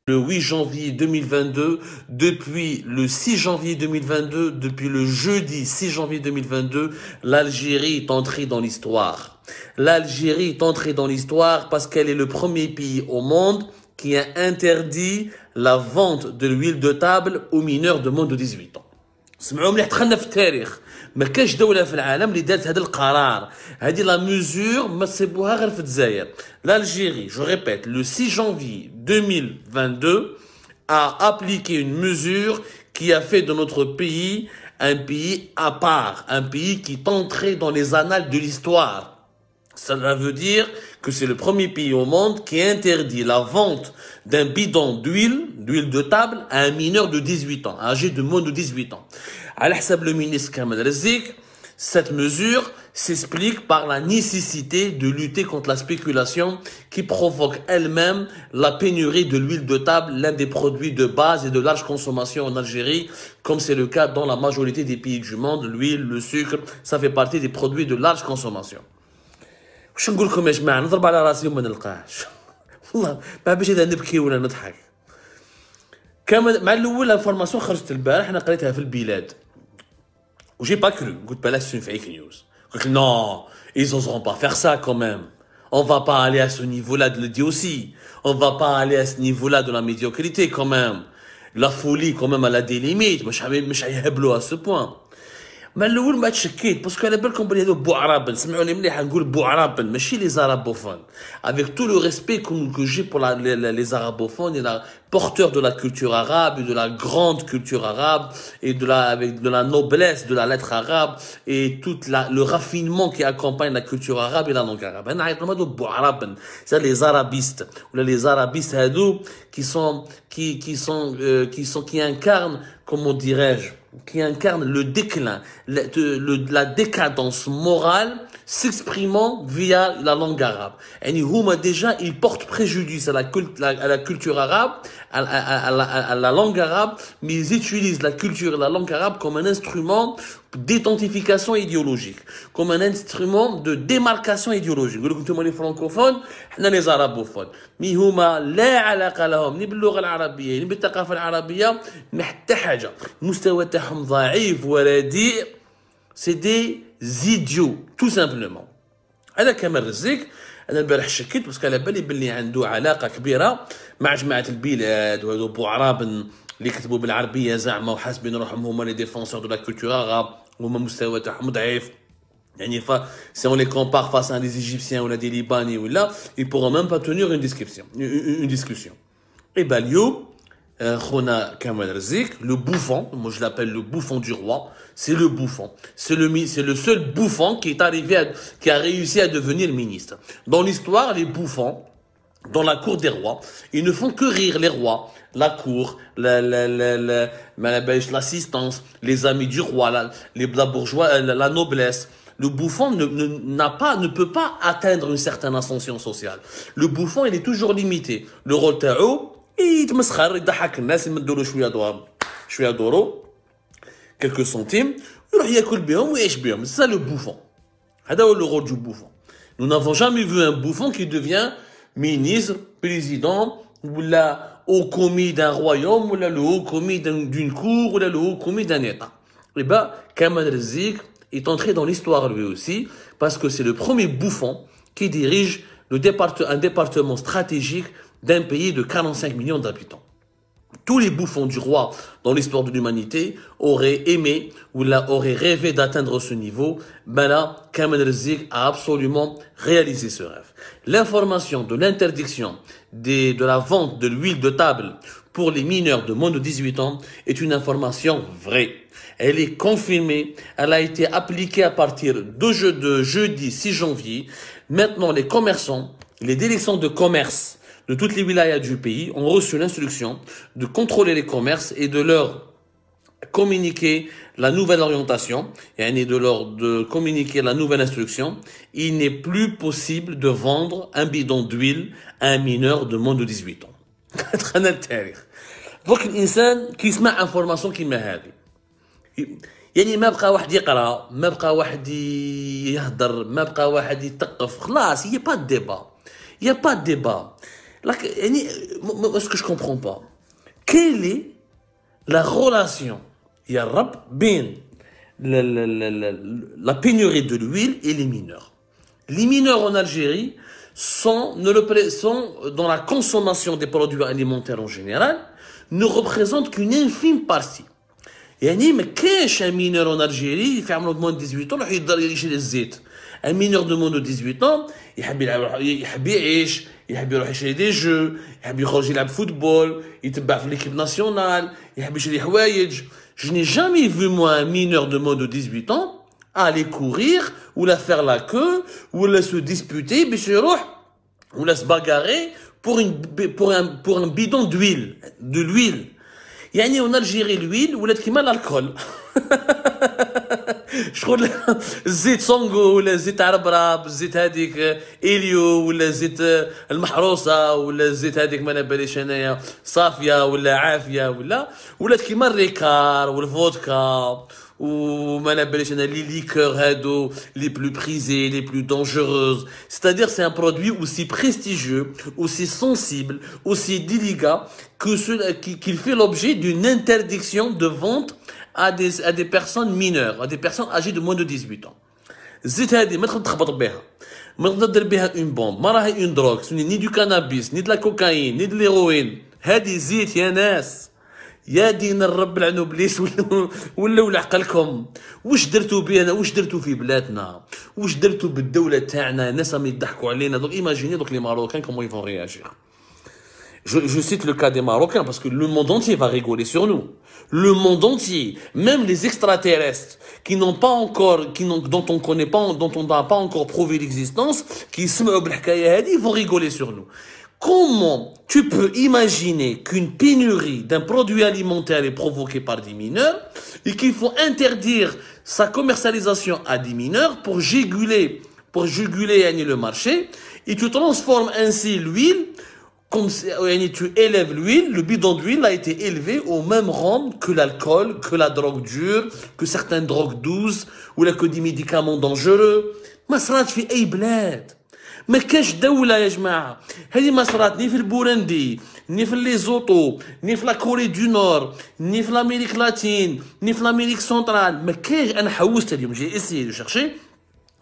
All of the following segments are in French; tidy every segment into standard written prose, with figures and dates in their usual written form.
Le 8 janvier 2022, depuis le 6 janvier 2022, depuis le jeudi 6 janvier 2022, l'Algérie est entrée dans l'histoire. L'Algérie est entrée dans l'histoire parce qu'elle est le premier pays au monde qui a interdit la vente de l'huile de table aux mineurs de moins de 18 ans. سمعوا مليح دخلنا في التاريخ ما كاش دولة في العالم اللي دارت هذا القرار هذه لا ميزور ما تصيبوها غير في الجزائر. L'Algérie, je répète, le 6 janvier 2022 a appliqué une mesure qui a fait de notre pays un pays à part, un pays qui est entré dans les annales de l'histoire. Cela veut dire que c'est le premier pays au monde qui interdit la vente d'un bidon d'huile de table à un mineur de 18 ans, âgé de moins de 18 ans. À l'hsab le ministre Kamel Rizk, cette mesure s'explique par la nécessité de lutter contre la spéculation qui provoque elle-même la pénurie de l'huile de table, l'un des produits de base et de large consommation en Algérie, comme c'est le cas dans la majorité des pays du monde. L'huile, le sucre, ça fait partie des produits de large consommation. واش نقول لكم يا جماعه نضرب على راسي وما نلقاهش والله ما باش اذا نبكي ولا نضحك كما مع الاول انفورماسيون خرجت البارح انا قريتها في البلاد وجي با كرو قلت بالك سون فيك نيوز قلت non ils oseront pas faire ça quand même on va pas aller à ce niveau là de le dire aussi on va pas aller à ce niveau là de la médiocrité quand même la folie quand même elle a des limites مش يهبلوا à ce point ما الاول ما تشكيت باسكو على بالكم بلي هادو بوعرابن سمعوني مليح نقول بوعرابن ماشي لي زارابوفون avec tout le respect que j'ai pour les arabophones et la porteurs de la culture arabe et de la grande culture arabe et avec de la noblesse de la lettre arabe et tout le raffinement qui accompagne la culture arabe et la langue arabe انا عيط لهم هادو بوعرابن c'est les arabistes ou les arabistes هادو qui incarnent comment dirais-je qui incarne le déclin, la décadence morale s'exprimant via la langue arabe. Et déjà, ils portent préjudice à la culture arabe, à la langue arabe, mais ils utilisent la culture et la langue arabe comme un instrument d'identification idéologique, comme un instrument de démarcation idéologique. Vous voyez, les francophones, nous les arabophones. Mais هما لا علاقة لهم ni باللغة العربية ni بالثقافة العربية ما حتى حاجة. المستوى تاعهم ضعيف ورديء. C'est des idiots, tout simplement. هذا كمال رزق. أنا البارح شكيت بس على بالي باللي عنده علاقة كبيرة مع جماعة البلاد وهذو بوعراب اللي كتبوا بالعربية زعما وحاسبين روحهم هما لي ديفونسور دو لا كولتور عرب هما مستوى تاعهم ضعيف. يعني si on les compare face à des Égyptiens ou à des Libanais ou là, ils pourront même pas tenir une discussion. Et Balio, Khona Kamel Rizk, le bouffon, moi je l'appelle le bouffon du roi, c'est le bouffon. C'est le seul bouffon qui a réussi à devenir ministre. Dans l'histoire, les bouffons, dans la cour des rois, ils ne font que rire les rois, la cour, l'assistance, les amis du roi, la bourgeoisie, la noblesse. Le bouffon ne peut pas atteindre une certaine ascension sociale. Le bouffon, il est toujours limité. Le rôle تاعو يتمسخر يضحك الناس يمدوا له شويه دورو quelques centimes يروح ياكل بهم ويعيش بهم. C'est ça le bouffon. هذا هو le rôle du bouffon. Nous n'avons jamais vu un bouffon qui devient ministre, président ou là haut commis d'un royaume ou là le haut commis d'une cour ou là le haut commis d'un état. Et ben Kamel Rizk est entré dans l'histoire lui aussi, parce que c'est le premier bouffon qui dirige un département stratégique d'un pays de 45 millions d'habitants. Tous les bouffons du roi dans l'histoire de l'humanité auraient aimé ou auraient rêvé d'atteindre ce niveau. Ben là, Kamel Rizk a absolument réalisé ce rêve. L'information de l'interdiction de la vente de l'huile de table pour les mineurs de moins de 18 ans est une information vraie. Elle est confirmée, elle a été appliquée à partir de jeudi 6 janvier. Maintenant, les commerçants, les directions de commerce de toutes les wilayas du pays ont reçu l'instruction de contrôler les commerces et de leur communiquer la nouvelle orientation, et de communiquer la nouvelle instruction. Il n'est plus possible de vendre un bidon d'huile à un mineur de moins de 18 ans. Donc, l'insan qui se met information qui m'a هذه يعني ما بقى واحد يقرا ما بقى واحد يهدر ما بقى واحد يتقف خلاص il y a pas de débat ce que je comprends pas, quelle est la relation, ya Rab, bien la pénurie de l'huile et les mineurs. Les mineurs en Algérie sont dans la consommation des produits alimentaires en général, ne représentent qu'une infime partie. يعني ما كاينش un mineur en Algérie في عمره moins de 18 ans راح يقدر يشري الزيت. Un mineur de moins de 18 ans يحب يعيش، يحب يروح يشري دي جو، يحب يخرج يلعب فوتبول، يتبع في l'équipe nationale، يحب يشري حوايج. Je n'ai jamais vu moi un mineur de moins de 18 ans aller courir ou la faire la queue ou la se disputer باش يروح ou la se bagarrer pour un bidon d'huile, de l'huile. يعني en Algérie l'huile ولات كيما l'alcool. شغل الزيت سونغو ولا زيت عربراب، الزيت هذيك اليو ولا زيت المحروسه ولا الزيت هذيك ما باليش انايا صافيه ولا عافيه ولات كيما الريكار والفودكا وما باليش انا لي ليكور هادو les plus prisés, les plus dangereuses. C'est-à-dire c'est un produit aussi prestigieux, aussi sensible, aussi délicat qu'il fait l'objet d'une interdiction de vente à des personnes mineures, à des personnes âgées de moins de 18 ans. الزيت هذه ما تقدر تخبط بها، ما تقدر دير بها اون بومب، ما راهي اون دروغ، ني دو كانابيس، ني دو لا كوكايين، ني دو الهيروين. هذه زيت يا ناس، يا دين الرب لعنو بليس ولا عقلكم. واش درتو بينا، واش درتو في بلادنا، واش درتو بالدوله تاعنا؟ الناس راهم يضحكوا علينا. دونك ايماجيني دوك لي ماروكان كومون يفون رياجير. Je cite le cas des Marocains parce que le monde entier va rigoler sur nous. Le monde entier, même les extraterrestres qui n'ont pas encore, dont on connaît pas, dont on n'a pas encore prouvé l'existence, qui ils vont rigoler sur nous. Comment tu peux imaginer qu'une pénurie d'un produit alimentaire est provoquée par des mineurs et qu'il faut interdire sa commercialisation à des mineurs pour juguler le marché, et tu transformes ainsi l'huile. Comme tu élèves l'huile, le bidon d'huile a été élevé au même rang que l'alcool, que la drogue dure, que certaines drogues douces, ou là que des médicaments dangereux. ما صرات في أي بلاد. ما كاش دولة يا جماعة. هذه ما صرات ني في البورندي، ني في ليزوتو، ني في لا كوري دو نور، ني في l'Amérique latine, ني في l'Amérique centrale. ما كاش. أنا حوست اليوم j'ai essayé de chercher.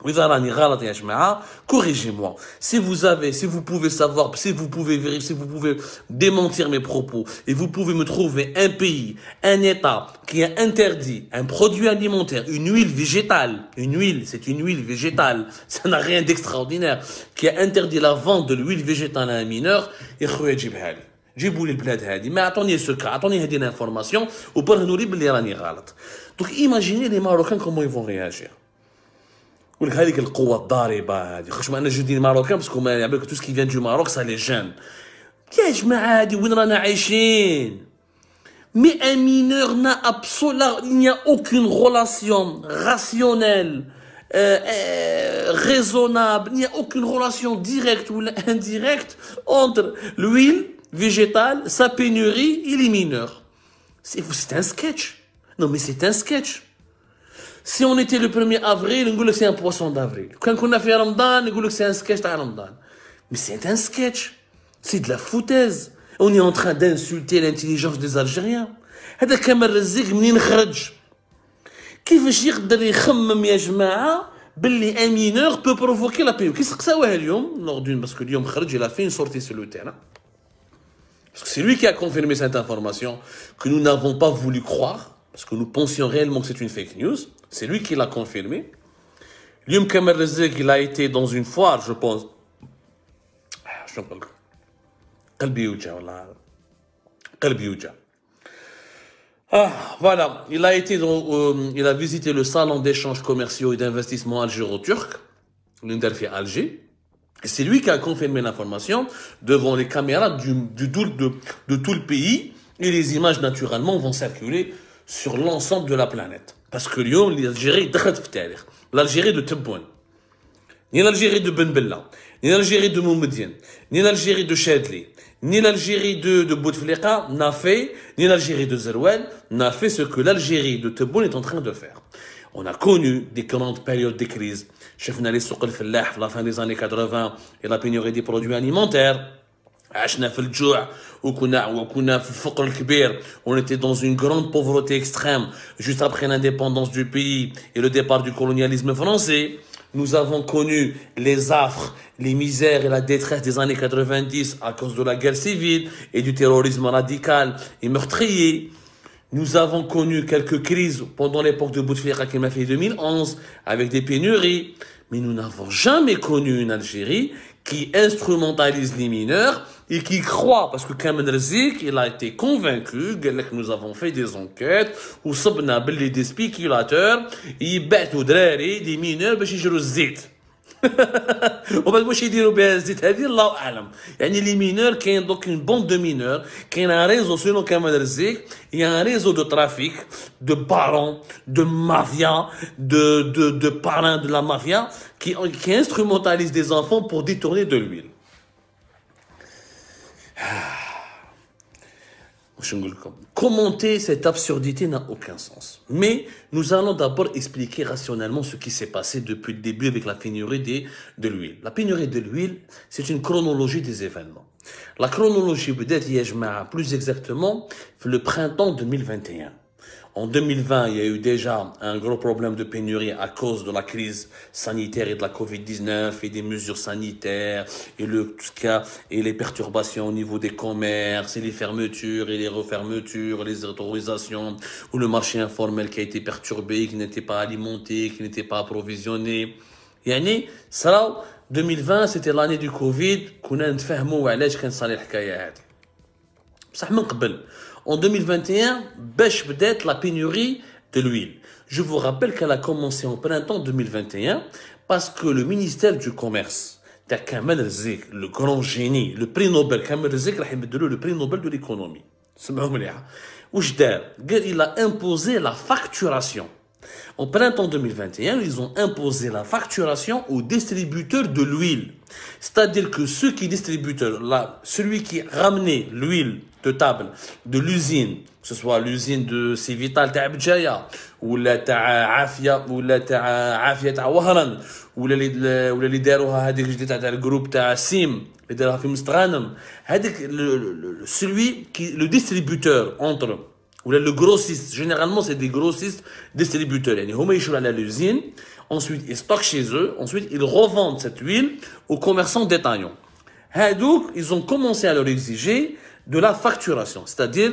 وإذا راني غلط يا جماعة corrigez-moi. Si vous pouvez savoir, si vous pouvez vérifier, si vous pouvez démentir mes propos, et vous pouvez me trouver un pays, un État qui a interdit un produit alimentaire, une huile végétale, c'est une huile végétale, ça n'a rien d'extraordinaire, qui a interdit la vente de l'huile végétale à un mineur, يا خويا جيبها لي. جيبوا لي البلاد هذه، ما اعطوني سكر، اعطوني هذه الانفورماسيون وبرهنوا لي باللي راني غلط. Donc imaginez les Marocains comment ils vont réagir. ولك هذيك القوة الضاربة هذه، خش أنا جو دي ماروكان باسكو ما يعبالك تو سكي فيان دو ماروك سا لي جون. يا جماعة هذه وين رانا عايشين؟ Mais un mineur n'a absolument, il n'y a aucune relation rationnelle, raisonnable, il n'y a aucune relation directe ou indirecte entre l'huile végétale, sa pénurie et les mineurs. C'est un sketch. Non mais c'est un sketch. Si on était le 1er avril, on dirait que c'est un poisson d'avril. Quand on a fait Ramadan, on dirait que c'est un sketch de Ramadan. Mais c'est un sketch. C'est de la foutaise. On est en train d'insulter l'intelligence des Algériens. هذا كامل الرزق منين خرج؟ كيفاش يقدر يخمم يا جماعة باللي un mineur peut provoquer la pénurie؟ كي سقساوها اليوم lors d'une parce que اليوم خرج il a fait une sortie sur le terrain. Parce que c'est lui qui a confirmé cette information que nous n'avons pas voulu croire parce que nous pensions réellement que c'est une fake news. C'est lui qui l'a confirmé. اليوم كامل الرزق il a été dans une foire je pense. شنو نقول لكم؟ قلبي يوجع والله. قلبي يوجع. Voilà, il a visité le salon d'échanges commerciaux et d'investissement algéro-turc, l'Inderfi Alger. Et c'est lui qui a confirmé l'information devant les caméras de tout le pays. Et les images, naturellement, vont circuler sur l'ensemble de la planète. Parce que Lyon, l'Algérie, l'Algérie de Tebboune, ni l'Algérie de Ben Bella, ni l'Algérie de Moumedienne, ni l'Algérie de Chadli, ni l'Algérie de Bouteflika n'a fait, ni l'Algérie de Zerouel n'a fait ce que l'Algérie de Tebboune est en train de faire. On a connu des grandes périodes de crise. Chef Nali Soukal Fellah, la fin des années 80, et la pénurie des produits alimentaires. عشنا في الجوع وكنا في الفقر الكبير. On était dans une grande pauvreté extrême juste après l'indépendance du pays et le départ du colonialisme français. Nous avons connu les affres, les misères et la détresse des années 90 à cause de la guerre civile et du terrorisme radical et meurtrier. Nous avons connu quelques crises pendant l'époque de Bouteflika qui m'a fait 2011 avec des pénuries. Mais nous n'avons jamais connu une Algérie qui instrumentalise les mineurs et qui croit, parce que Kamel Rizk, il a été convaincu que nous avons fait des enquêtes où صبنا باللي des spéculateurs يبعثوا دراري des mineurs باش يجروا الزيت. وبعد واش يديروا بها الزيت هذه الله اعلم. يعني لي مينور كاين دوك une bande de mineurs, كاين un réseau selon Kamel Rizk, il y a un réseau de trafic, de barons, de mafia, de parrains de la mafia qui instrumentalise des enfants pour détourner de l'huile. Commenter cette absurdité n'a aucun sens. Mais nous allons d'abord expliquer rationnellement ce qui s'est passé depuis le début avec la pénurie de l'huile. La pénurie de l'huile, c'est une chronologie des événements. La chronologie peut-être plus exactement le printemps 2021. En 2020, il y a eu déjà un gros problème de pénurie à cause de la crise sanitaire et de la Covid-19 et des mesures sanitaires et les perturbations au niveau des commerces et les fermetures et les refermetures, les autorisations ou le marché informel qui a été perturbé, qui n'était pas alimenté, qui n'était pas approvisionné. يعني صراو 2020 c'était l'année du Covid كنا نتفاهموا علاش كان صار الحكايه هذه. بصح من قبل en 2021, باش بدات la pénurie de l'huile. Je vous rappelle qu'elle a commencé en printemps 2021 parce que le ministère du Commerce, Kamel Rizk, le grand génie, le prix Nobel, Kamel Rizk راح يمدلو le prix Nobel de l'économie. سمعوا مليح. واش دار؟ قال il a imposé la facturation. En printemps 2021, ils ont imposé la facturation aux distributeurs de l'huile. C'est-à-dire que ceux qui distribuent, celui qui ramenait l'huile de table de l'usine, que ce soit l'usine de Civital تاع بجاية ولا تاع عافية ولا تاع عافية تاع وهران ولا اللي داروها هذيك جديد تاع الجروب تاع سيم اللي داروها في مستغانم هذيك celui qui le distributeur entre ou le grossiste, généralement c'est des grossistes distributeurs. يعني هما يشروا على l'usine, ensuite ils stockent chez eux, ensuite ils revendent cette huile aux commerçants détaillants. هادوك ils ont commencé à leur exiger de la facturation, c'est-à-dire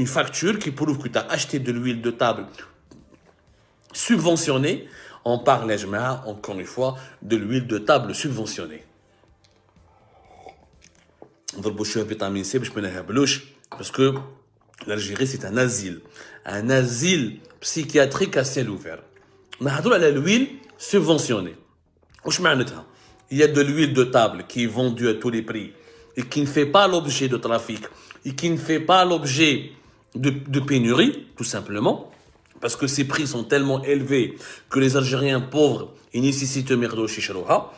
une facture qui prouve que tu as acheté de l'huile de table subventionnée. On parle, encore une fois, de l'huile de table subventionnée. On va le vitamine C, parce que l'Algérie, c'est un asile psychiatrique à ciel ouvert. On a l'huile subventionnée. Il y a de l'huile de table qui est vendue à tous les prix et qui ne fait pas l'objet de trafic et qui ne fait pas l'objet de pénurie, tout simplement, parce que ces prix sont tellement élevés que les Algériens pauvres ils nécessitent merdo chichrouha.